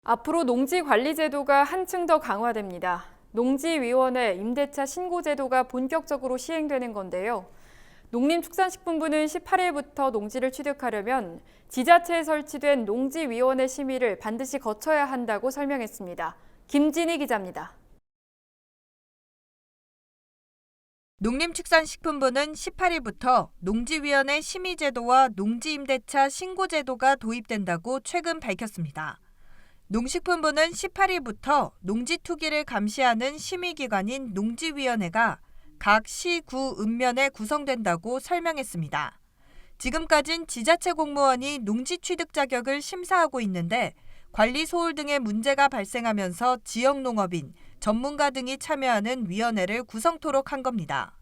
앞으로 농지관리제도가 한층 더 강화됩니다. 농지위원회 임대차 신고제도가 본격적으로 시행되는 건데요. 농림축산식품부는 18일부터 농지를 취득하려면 지자체에 설치된 농지위원회 심의를 반드시 거쳐야 한다고 설명했습니다. 김진희 기자입니다. 농림축산식품부는 18일부터 농지위원회 심의제도와 농지임대차 신고제도가 도입된다고 최근 밝혔습니다. 농식품부는 18일부터 농지 투기를 감시하는 심의기관인 농지위원회가 각 시, 구, 읍면에 구성된다고 설명했습니다. 지금까진 지자체 공무원이 농지 취득 자격을 심사하고 있는데 관리 소홀 등의 문제가 발생하면서 지역 농업인, 전문가 등이 참여하는 위원회를 구성토록 한 겁니다.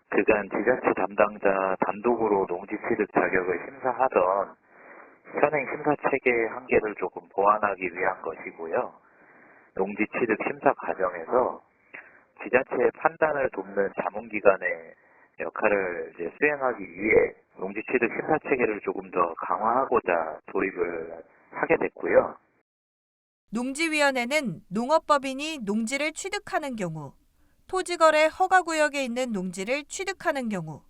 그간 지자체 담당자 단독으로 농지 취득 자격을 심사하던 현행 심사 체계 한계를 조금 보완하기 위한 것이고요. 농지 취득 심사 과정에서 지자체의 판단을 돕는 자문기관의 역할을 수행하기 위해 농지 취득 심사 체계를 조금 더 강화하고자 도입을 하게 됐고요. 농지위원회는 농업법인이 농지를 취득하는 경우, 토지거래 허가구역에 있는 농지를 취득하는 경우,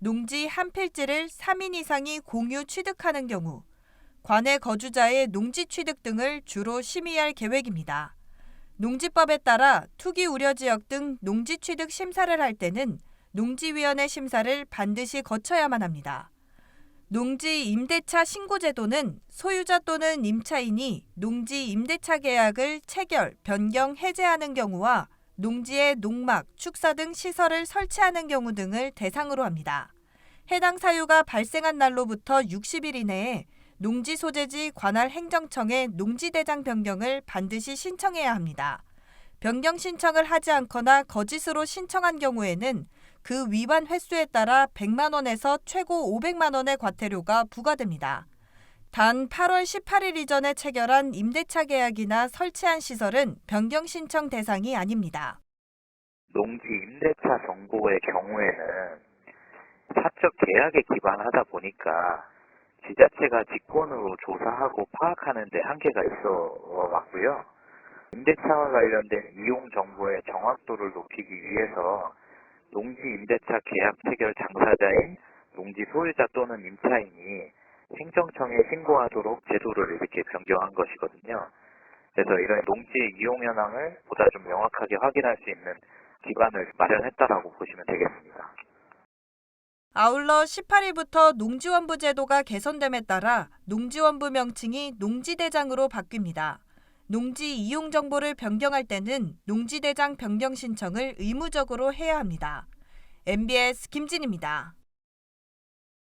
농지 한 필지를 3인 이상이 공유 취득하는 경우, 관내 거주자의 농지 취득 등을 주로 심의할 계획입니다. 농지법에 따라 투기 우려 지역 등 농지 취득 심사를 할 때는 농지위원회 심사를 반드시 거쳐야만 합니다. 농지 임대차 신고제도는 소유자 또는 임차인이 농지 임대차 계약을 체결, 변경, 해제하는 경우와 농지에 농막, 축사 등 시설을 설치하는 경우 등을 대상으로 합니다. 해당 사유가 발생한 날로부터 60일 이내에 농지 소재지 관할 행정청에 농지대장 변경을 반드시 신청해야 합니다. 변경 신청을 하지 않거나 거짓으로 신청한 경우에는 그 위반 횟수에 따라 100만 원에서 최고 500만 원의 과태료가 부과됩니다. 단 8월 18일 이전에 체결한 임대차 계약이나 설치한 시설은 변경 신청 대상이 아닙니다. 농지 임대차 정보의 경우에는 사적 계약에 기반하다 보니까 지자체가 직권으로 조사하고 파악하는 데 한계가 있어 왔고요. 임대차와 관련된 이용 정보의 정확도를 높이기 위해서 농지 임대차 계약 체결 당사자인 농지 소유자 또는 임차인이 행정청에 신고하도록 제도를 이렇게 변경한 것이거든요. 그래서 이런 농지 이용 현황을 보다 좀 명확하게 확인할 수 있는 기반을 마련했다라고 보시면 되겠습니다. 아울러 18일부터 농지원부 제도가 개선됨에 따라 농지원부 명칭이 농지대장으로 바뀝니다. 농지 이용 정보를 변경할 때는 농지대장 변경 신청을 의무적으로 해야 합니다. MBS 김진입니다.